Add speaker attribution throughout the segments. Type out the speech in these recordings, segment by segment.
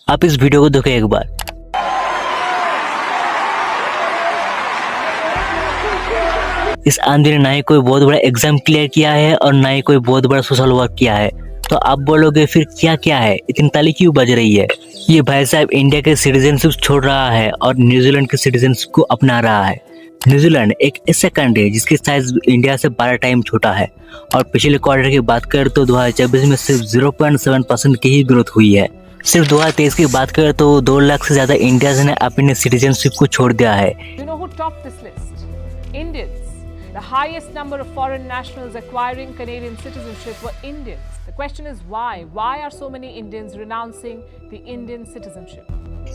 Speaker 1: आप इस वीडियो को देखो एक बार। इस आंधी ने ना ही कोई बहुत बड़ा एग्जाम क्लियर किया है और ना ही कोई बहुत बड़ा सोशल वर्क किया है। तो आप बोलोगे फिर क्या क्या है, इतनी ताली क्यों बज रही है? ये भाई साहब इंडिया के सिटीजनशिप छोड़ रहा है और न्यूजीलैंड के सिटीजनशिप को अपना रहा है। न्यूजीलैंड एक ऐसा कंट्री है जिसकी साइज इंडिया से 12 टाइम छोटा है और पिछले क्वार्टर की बात करें तो 2024 में सिर्फ 0.7% की ही ग्रोथ हुई है। सिर्फ 2023 की बात करें तो 2 लाख से ज्यादा इंडियंस ने अपने सिटीजनशिप को छोड़ दिया है।
Speaker 2: You know who topped this list? Indians. The highest number of foreign nationals acquiring Canadian citizenship were Indians. The question is why? Why are so many Indians renouncing the Indian citizenship?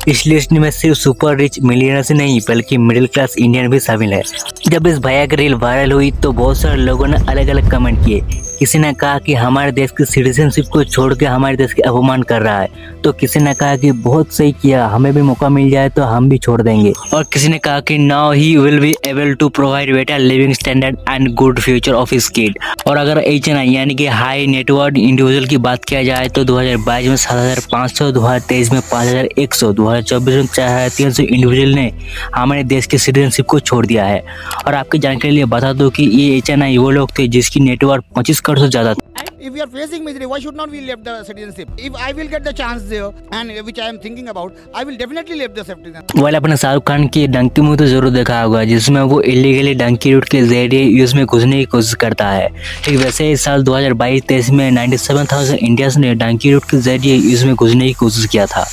Speaker 1: इस list में सिर्फ super rich millionaires नहीं बल्कि middle class Indian भी शामिल है। जब इस भैया की रील वायरल हुई तो बहुत सारे लोगों ने अलग अलग कमेंट किए। किसी ने कहा कि हमारे देश की सिटीजनशिप को छोड़ के हमारे देश की अपमान कर रहा है, तो किसी ने कहा कि बहुत सही किया, हमें भी मौका मिल जाए तो हम भी छोड़ देंगे, और किसी ने कहा कि now he will be able to provide better living standard and good future of his kid. और अगर HNI यानी कि हाई नेटवर्थ इंडिविजुअल की बात किया जाए तो 2022 में 7,500, 2023 में 5,100, 2024 में 4,300 इंडिविजुअल ने हमारे देश की सिटीजनशिप को छोड़ दिया है। और आपकी जानकारी के लिए बता दो कि ये HNI वो लोग थे जिसकी नेटवर्थ 25 करोड़ से ज्यादा था।
Speaker 3: If we are facing misery, why should not we leave the citizenship? If I will get the chance there, and which I am thinking about, I will definitely leave the citizenship.
Speaker 1: वाले अपने शाहरुख खान की Dunki movie तो जरूर देखा होगा जिसमें वो illegally Dunki root के जरिए यूएस में घुसने की कोशिश करता है। ठीक वैसे इस साल 2022-23 में 97,000 इंडियंस ने डंकी रूट के जरिए यूएस में घुसने की कोशिश किया था।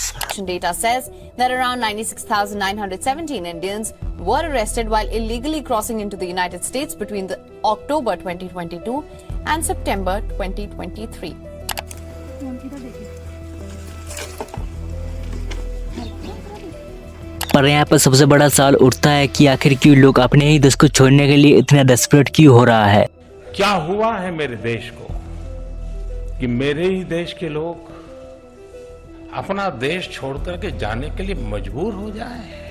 Speaker 4: Data says that around 96,917 Indians were arrested while illegally crossing into the United States between the October 2022 and September 2023.
Speaker 1: पर यहाँ पर सबसे बड़ा सवाल उठता है कि आखिर क्यों लोग अपने ही देश को छोड़ने के लिए इतना डेस्परेट क्यों हो रहा है?
Speaker 5: क्या हुआ है मेरे देश को कि मेरे ही देश के लोग अपना देश छोड़कर के जाने के लिए मजबूर हो जाए?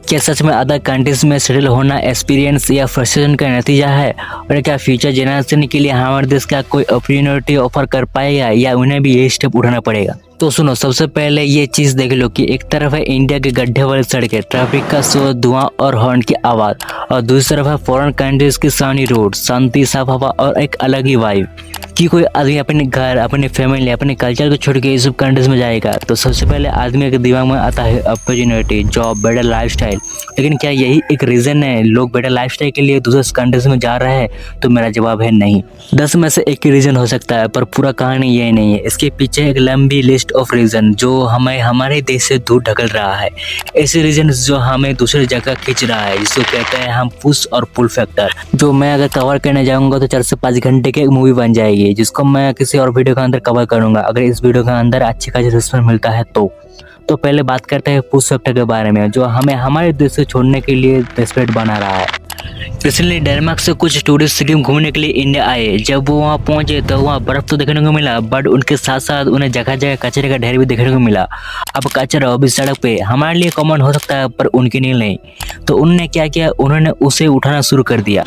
Speaker 1: क्या सच में अदर कंट्रीज में सेटल होना एक्सपीरियंस या फ्रस्ट्रेशन का नतीजा है? और क्या फ्यूचर जनरेशन के लिए हमारे देश का कोई अपॉर्चुनिटी ऑफर कर पाएगा या उन्हें भी यही स्टेप उठाना पड़ेगा? तो सुनो, सबसे पहले ये चीज देख लो कि एक तरफ है इंडिया के गड्ढे वाली सड़कें, ट्रैफिक का शोर, धुआं और हॉर्न की आवाज, और दूसरी तरफ है फॉरेन कंट्रीज की सानी रोड, शांति, साफ हवा और एक अलग ही वाइब। कि कोई आदमी अपने घर, अपने फैमिली, अपने कल्चर को छोड़ के इस सब कंट्रीज में जाएगा तो सबसे पहले आदमी के दिमाग में आता है अपॉर्चुनिटी, जॉब, बेटर लाइफस्टाइल। लेकिन क्या यही एक रीजन है लोग बेटर लाइफस्टाइल के लिए दूसरे कंट्रीज में जा रहे हैं? तो मेरा जवाब है नहीं। 10 में से एक ही रीजन हो सकता है, पर पूरा कहानी यही नहीं है। इसके पीछे एक लंबी लिस्ट ऑफ रीजन जो हमें हमारे देश से दूर ढकल रहा है, ऐसे रीजन जो हमें दूसरी जगह खींच रहा है, जिसको कहते हैं हम पुश और पुल फैक्टर, जो मैं अगर कवर करने जाऊंगा तो 4 से 5 घंटे की एक मूवी बन जाएगी, जिसको मैं किसी और वीडियो के अंदर कवर करूंगा अगर इस वीडियो के अंदर अच्छी खासी रिस्पॉन्स मिलता है तो पहले बात करते हैं पुश फैक्टर के बारे में, जो हमें हमारे देश से छोड़ने के लिए डेस्परेट बना रहा है। रिसेंटली डेनमार्क से कुछ टूरिस्ट सिटी में घूमने के लिए इंडिया आए। जब वो वहाँ पहुंचे तो वहाँ बर्फ तो देखने को मिला, बट उनके साथ साथ उन्हें जगह जगह कचरे का ढेर भी देखने को मिला। अब कचरा भी सड़क पे हमारे लिए कॉमन हो सकता है पर उनके लिए नहीं। तो उन्होंने क्या किया, उन्होंने उसे उठाना शुरू कर दिया।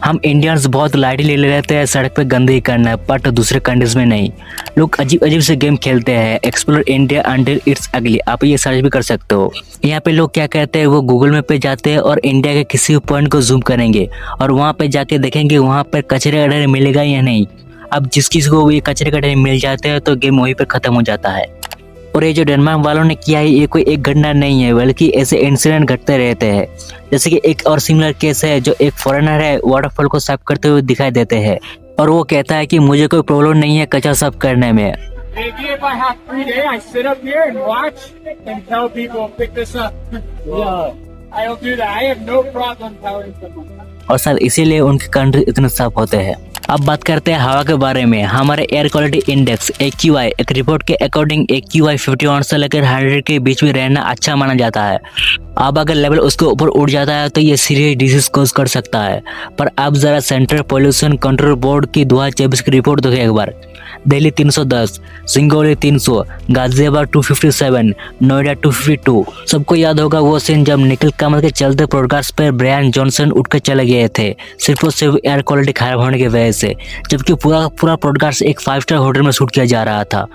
Speaker 1: हम इंडियंस बहुत लाइटली ले लेते हैं सड़क पे गंदगी करना, बट दूसरे कंट्रीज में नहीं। लोग अजीब अजीब से गेम खेलते हैं, एक्सप्लोर इंडिया अंटिल इट्स अगली, आप ये सर्च भी कर सकते हो। यहाँ पे लोग क्या कहते हैं, वो गूगल मैप पे जाते हैं और इंडिया के किसी पॉइंट को जूम करेंगे और वहाँ पे जाके देखेंगे वहाँ पर कचरे का ढेर मिलेगा या नहीं। अब जिस किसी को ये कचरे का ढेर मिल जाते हैं तो गेम वहीं पर खत्म हो जाता है। और ये जो डेनमार्क वालों ने किया है ये कोई एक घटना नहीं है, बल्कि ऐसे इंसिडेंट घटते रहते हैं। जैसे कि एक और सिमिलर केस है, जो एक फॉरेनर है वाटरफॉल को साफ करते हुए दिखाई देते हैं और वो कहता है कि मुझे कोई प्रॉब्लम नहीं है कचरा साफ करने में। और सर इसीलिए उनके कंट्री इतने साफ होते हैं। अब बात करते हैं हवा के बारे में। हमारे एयर क्वालिटी इंडेक्स AQI, एक रिपोर्ट के अकॉर्डिंग AQI 51 से लेकर 100 के बीच में रहना अच्छा माना जाता है। अब अगर लेवल उसके ऊपर उठ जाता है तो ये सीरियस डिजीज कॉज कर सकता है। पर अब जरा सेंट्रल पोल्यूशन कंट्रोल बोर्ड की 2024 की रिपोर्ट देखो एक बार। दिल्ली 310, सिंगरौली 300, गाजियाबाद 257, नोएडा 252। सबको याद होगा वो सीन जब निखिल कामत के चलते पॉडकास्ट पर ब्रायन जॉनसन उठकर चले गए किए थे, सिर्फ और सिर्फ एयर क्वालिटी खराब होने की वजह से, जबकि पूरा पॉडकास्ट एक 5 स्टार होटल में शूट किया जा रहा था।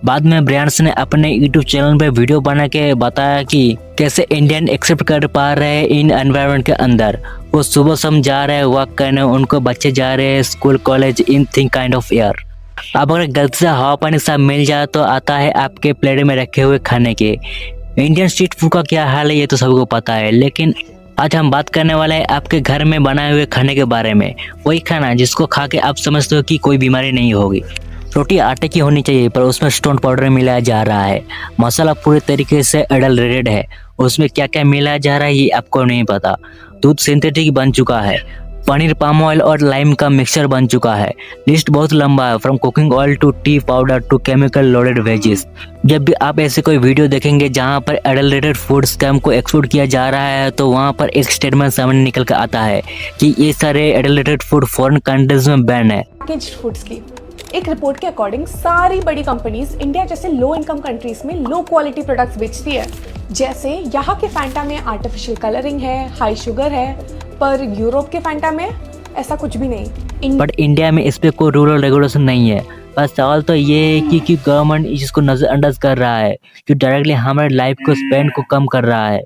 Speaker 1: बाद में ब्रायंस ने अपने यूट्यूब चैनल पे वीडियो बना के बताया कि कैसे इंडियन एक्सेप्ट कर पा रहे हैं इन एनवायरनमेंट के अंदर। वो सुबह शाम जा रहे हैं वर्क करने, उनको बच्चे जा रहे हैं school college in think kind of air. अब अगर गलती से हवा पानी सब मिल जाए तो आता है आपके प्लेट में रखे हुए खाने के। इंडियन स्ट्रीट फूड का क्या हाल है ये तो सबको पता है, लेकिन आज हम बात करने वाले हैं आपके घर में बनाए हुए खाने के बारे में। वही खाना जिसको खा के आप समझते हो कि कोई बीमारी नहीं होगी। रोटी आटे की होनी चाहिए पर उसमें स्टोन पाउडर मिलाया जा रहा है। मसाला पूरे तरीके से एडल्टरेटेड है, उसमें क्या क्या मिलाया जा रहा है ये आपको नहीं पता। दूध सिंथेटिक बन चुका है, पनीर पाम ऑयल और लाइम का मिक्सचर बन चुका है। लिस्ट बहुत लंबा है, from cooking oil to tea powder to chemical loaded veggies. जब भी आप ऐसे कोई वीडियो देखेंगे जहां पर एडल्टरेटेड फूड स्कैम को एक्सपोर्ट किया जा रहा है तो वहां पर एक स्टेटमेंट सामने निकल कर आता है कि ये सारे एडल्टरेटेड फूड फॉरेन कंट्रीज में बैन है।
Speaker 6: पैकेज्ड फूड्स की एक रिपोर्ट के अकॉर्डिंग सारी बड़ी कंपनीज इंडिया जैसे लो इनकम कंट्रीज में लो क्वालिटी प्रोडक्ट्स बेचती है। जैसे यहाँ के फैंटा में आर्टिफिशियल कलरिंग है, हाई शुगर है, पर यूरोप के फैंटा में ऐसा कुछ भी नहीं।
Speaker 1: बट इंडिया में इस पे कोई रूल और रेगुलेशन नहीं है। बस सवाल तो ये है कि गवर्नमेंट इसको नजरअंदाज कर रहा है, जो डायरेक्टली हमारे लाइफ को स्पेंड को कम कर रहा है।